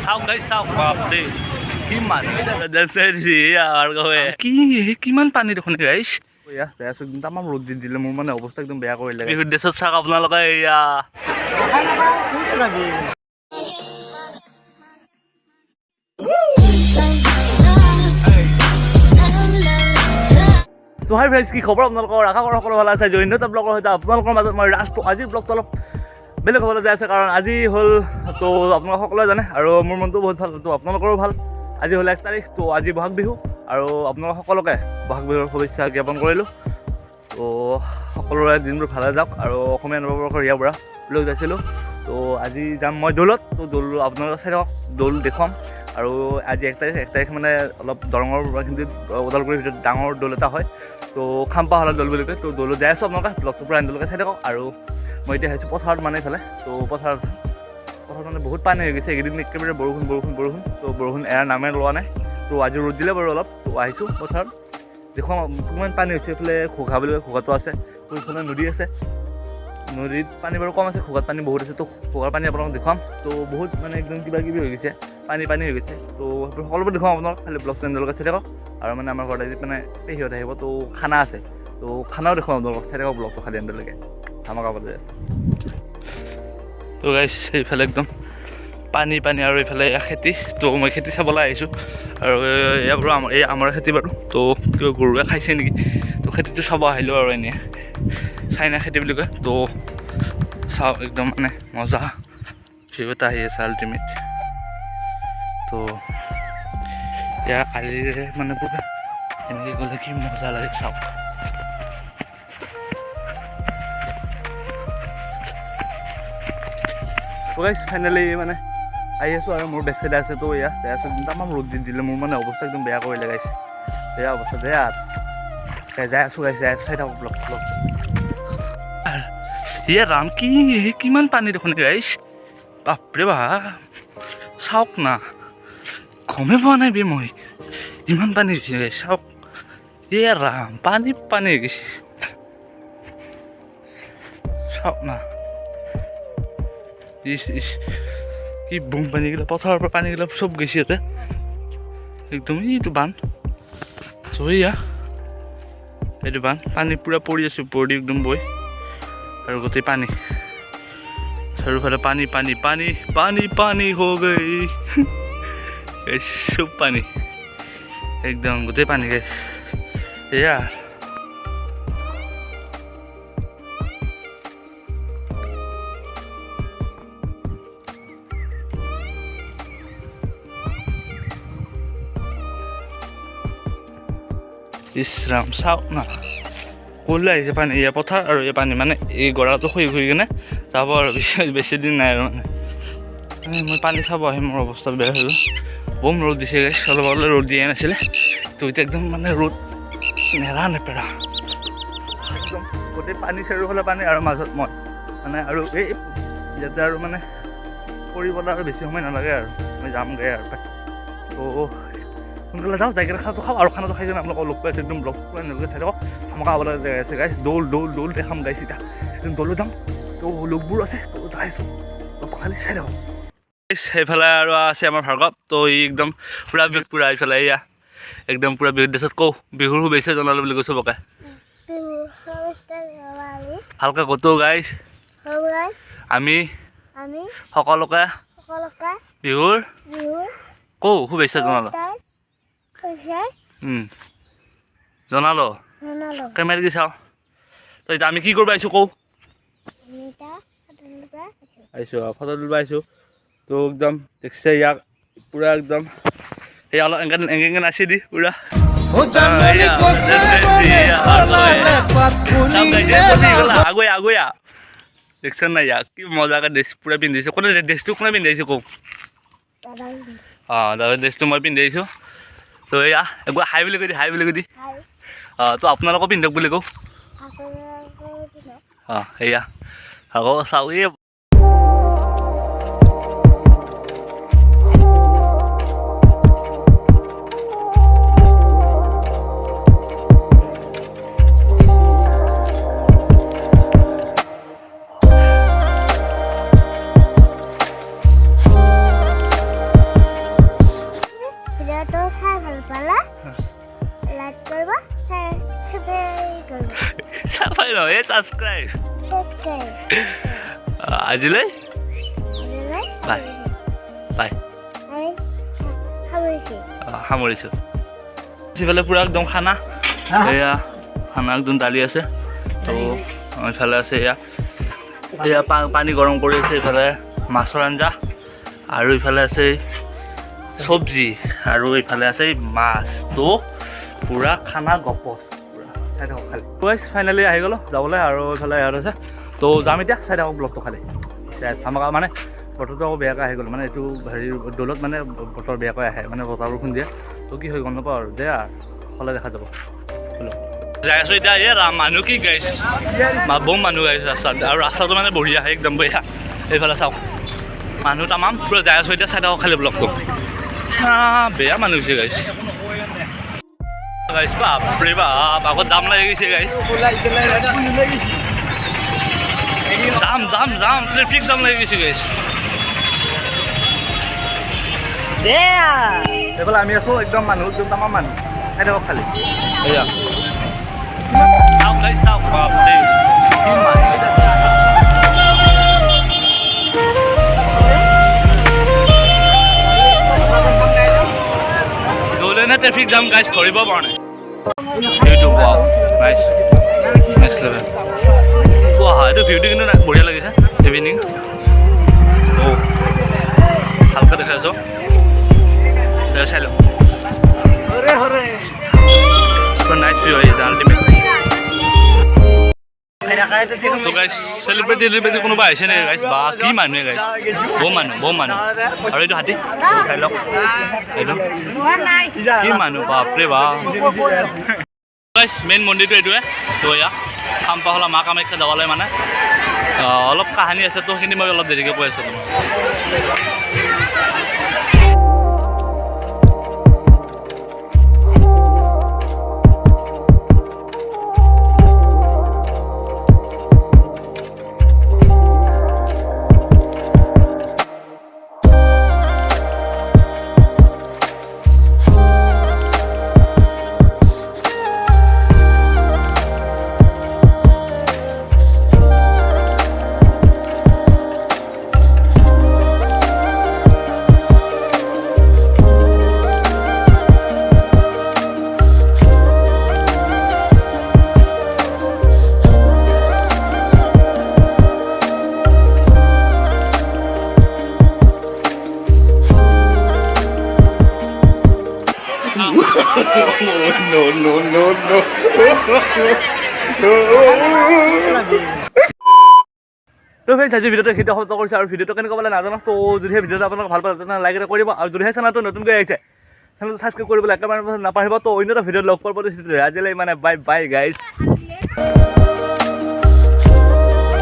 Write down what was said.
চাওক গাইছ চাওক বাপৰে কি মানুহ কিমান পানী দেখোন গাইছ তামাম ৰ'দ দি দিলে মোৰ মানে অৱস্থা একদম বেয়া কৰিলে বিহুৰ ড্ৰেছত চাওক আপোনালোকে এয়া তো হাই ফ্ৰেণ্ডছ কি খবৰ আপোনালোকৰ আশা কৰোঁ সকলো ভাল আছে জৈন্যতা ব্লগৰ সৈতে আপোনালোকৰ মাজত মই ৰাজটো আজিৰ ব্লগটো অলপ বেলেগ হ'বলৈ যাই আছে কাৰণ আজি হ'ল তো আপোনালোক সকলোৱে জানে আৰু মোৰ মনটো বহুত ভাল তো আপোনালোকৰো ভাল আজি হ'ল 1 তাৰিখ তো আজি বহাগ বিহু আৰু আপোনালোক সকলোকে বহাগ বিহুৰ শুভেচ্ছা জ্ঞাপন কৰিলোঁ তো সকলোৰে দিনবোৰ ভালে যাওক আৰু অসমীয়া নৱবৰ্ষৰ ইয়াৰ পৰা লৈ যাইছিলোঁ তো আজি যাম মই দৌলত তো দৌল আপোনালোকে চাই থাকক দৌল দেখুৱাম আৰু আজি 1 তাৰিখ মানে অলপ দৰঙৰ কিন্তু ওদালগুৰিৰ ভিতৰত ডাঙৰ দৌল এটা হয় তো খাম্পা হলত দৌল বুলি কয় তো দৌলত যাই আছোঁ আপোনালোকে ব্লগটোৰ পৰা আনিলোকে চাই থাকক আৰু মই এতিয়া আহিছোঁ পথাৰত মানে এইফালে তো পথাৰত মানে বহুত পানী হৈ গৈছে এইকেইদিন একেবাৰে বৰষুণ তো বৰষুণ এৰাৰ নামে লোৱা নাই তো আজি ৰ'দ দিলে বাৰু অলপ তো আহিছোঁ পথাৰত দেখুৱাম কিমান পানী হৈছে এইফালে ঘোঘা বুলি কয় ঘোঘাটো আছে তো এইফালে নদী আছে নদীত পানী বাৰু কম আছে ঘোঘাত পানী বহুত আছে তো ঘোঘাৰ পানী আপোনালোকক দেখুৱাম তো বহুত মানে একদম কিবা কিবি হৈ গৈছে পানী হৈ গৈছে তো সকলোবোৰ দেখুৱাম আপোনালোক খালি ব্লগ চেনেলকে চাই থাকক আৰু মানে আমাৰ ঘৰত আজি মানে পেহীহঁত আহিব তো খানা আছে তো খানাও দেখুৱাম আপোনালোকক চাই থাকক ব্লগটো খালি এণ্ডলৈকে ধামাকা পালে তো গাইছ এইফালে একদম পানী আৰু এইফালে খেতি তো মই খেতি চাবলৈ আহিছোঁ আৰু এয়া বাৰু আমাৰ খেতি বাৰু তো কিবা গৰুৱে খাইছে নেকি তো খেতিটো চাব আহিলোঁ আৰু এনেই চাইনা খেতি বুলি কয় তো চাওঁ একদম মানে মজা ভিউ এটা আহি আছে আল্টিমেট তো এতিয়া কালিৰে মানে পুৰা এনেকৈ গ'লে কি মজা লাগে চাওক তো গাইছ ফাইনেলি মানে আহি আছোঁ আৰু মোৰ বেক চাইডে আছে তো এয়া যাই আছোঁ তামাম ৰ'দ দি দিলে মোৰ মানে অৱস্থা একদম বেয়া কৰিলে গাইছ বেয়া অৱস্থা বেয়া যাই আছোঁ গাইছ যাই আছোঁ চাই থাকক ব্লগ ইয়ে ৰাম কিমান পানী দেখোন গাইছ বাপৰে বাপ চাওক না গমেই পোৱা নাই বে মই ইমান পানী হৈছে গাইছ চাওক ইয়ে ৰাম পানী হৈ গৈছে চাওক না কি বুম পানীগিলা পথাৰৰ পৰা পানীগিলা চব গৈছে ইয়াতে একদম এইটো বান চয়া এইটো বান পানী পূৰা পৰি আছে ওপৰেদি একদম বৈ আৰু গোটেই পানী চাৰিওফালে পানী হৈ গৈ চব পানী একদম গোটেই পানী গাইছ এয়া ইছৰাম চাওক না ক'লৈ আহিছে পানী এয়া পথাৰ আৰু এই পানী মানে এই গৰাটো শুই কিনে যাব আৰু বেছি দিন নাই আৰু মানে মই পানী চাব আহি মোৰ অৱস্থা বেয়া হৈ গ'ল বম ৰ'দ দিছে গাইছ অলপ ৰ'দ দিয়াই নাছিলে তো এতিয়া একদম মানে ৰ'দ নেপেৰা একদম গোটেই পানী চাৰিওফালে পানী আৰু মাজত মই মানে আৰু এই ইয়াতে আৰু মানে কৰিবলৈ আৰু বেছি সময় নালাগে আৰু মই যামগৈ আৰু তো সোনকালে যাওঁ যাই কিনে খানাটো খাওঁ আৰু খানাটো খাই কিনে আপোনালোকক লগ পাইছোঁ একদম ব্লগ পুৰা এনেকৈ চাই থাকক ধামাকা হ'বলৈ জেগা আছে গাইছ দৌল দেখাম গাইছ এতিয়া একদম দৌলো যাম তো লগবোৰ আছে তো যাইছোঁ লগ খালি চাই থাকক সেইফালে আৰু আছে আমাৰ ভাৰ্গৱ তো ই একদম পুৰা বিহুত পুৰা এইফালে এয়া একদম পুৰা বিহুত ড্ৰেছত কওঁ বিহুৰ শুভেচ্ছা জনালোঁ বুলি কৈছোঁ বকে ভালকৈ কতো গাইছ আমি সকলোকে বিহুৰ কওঁ শুভেচ্ছা জনালোঁ কেমেৰা দি চাওঁ তো এতিয়া আমি কি কৰিব আহিছোঁ কওঁ আহিছোঁ ফটো তুলিব আহিছোঁ তো একদম দেখিছে ইয়াক পুৰা একদম এই অলপ এংগে নাচি দি পুৰা আগুয়া দেখছেন না ইয়াক কি মজাকৈ ড্ৰেছ পুৰা পিন্ধিছোঁ কোনে ড্ৰেছটো কোনে পিন্ধাইছোঁ কওঁ দাদাৰ ড্ৰেছটো মই পিন্ধাইছোঁ তো এয়া একবাৰ হাই বুলি কৈ দি তো আপোনালোকক পিন্ধক বুলি কওঁ এয়া আকৌ চাওঁ এই ছাবস্ক্ৰাইব আজিলৈ বাই বাই সামৰিছোঁ সিফালে পূৰা একদম খানা এয়া খানা একদম দালি আছে তো ইফালে আছে এয়া পানী গৰম কৰি আছে ইফালে মাছৰ আঞ্জা আৰু ইফালে আছে চব্জি আৰু ইফালে আছে মাছ তো পূৰা খানা গপচ পূৰা চাই থাকক খালি গাইছ ফাইনেলি আহি গ'লোঁ যাবলৈ আৰু ইফালে ইয়াত আছে তো যাম এতিয়া চাই থাকক ব্লগটো খালি আমাক মানে বতৰটো আকৌ বেয়াকৈ আহি গ'ল মানে এইটো হেৰি দৌলত মানে বতৰ বেয়াকৈ আহে মানে বতৰ বৰষুণ দিয়ে তো কি হৈ গম নাপাওঁ আৰু দে হ'লে দেখা যাব যাই আছোঁ এতিয়া এই মানুহ কি গাইছে বহু মানুহ গাইছে ৰাস্তাত আৰু ৰাস্তাটো মানে বঢ়িয়া আহে একদম বঢ়িয়া এইফালে চাওক মানুহ তামাম পূৰা যাই আছোঁ এতিয়া চাই থাকক খালি ব্লগটো বেয়া মানুহ হৈছে গাইছে গাইছ বাপৰে বাপ আগত দাম লাগি গৈছে গাইছ যাম ট্ৰেফিক জাম লাগি গৈছে গাইছ এইফালে আমি আছোঁ একদম মানুহ একদম তামাম মানুহ চাই থাকক খালি এয়া চাওক গাইছ চাওক বাপৰে কি মানুহ ট্ৰেফিক জাম গাইছ ধৰিব পৰা নাই এইটো ৱাও নাইচ নেক্সট লেভেল ৱাহ এইটো ভিউটো কিন্তু বঢ়িয়া লাগিছে ইভিনিং ভালকৈ দেখাই আছোঁ চাই লওক নাইচ ভিউ আহিছে আল্টিমেট তো গাইছ চেলিব্ৰিটি কোনোবা আহিছে নেকি গাইছ বা কি মানুহে গাইছ বহু মানুহ আৰু এইটো হাতী চাই লওক এইটো কি মানুহ বাপৰে বাপ গাইছ মেইন মন্দিৰটো এইটোৱে তো এয়া খাম্পাহলা মা কামাখ্যা যাবলৈ মানে অলপ কাহানী আছে তো সেইখিনি মই অলপ দেৰিকৈ কৈ আছোঁ no. তো ফ্ৰেণ্ডছ আজি ভিডিঅ'টো সেইটো সমাপ্ত কৰিছে আৰু ভিডিঅ'টো কেনেকুৱা পালে নাজানো তো যদিহে ভিডিঅ'টো আপোনালোক ভাল পালে তেনেহ'লে লাইক এটা কৰিব আৰু যদিহে চেনেলটো নতুনকৈ আহিছে চেনেলটো ছাবস্ক্ৰাইব কৰিবলৈ একেবাৰে নাপাহৰিব তো অন্য এটা ভিডিঅ'ত লগ পোৱাৰ প্ৰতিশ্ৰুতি আজিলৈ মানে বাই গাইজ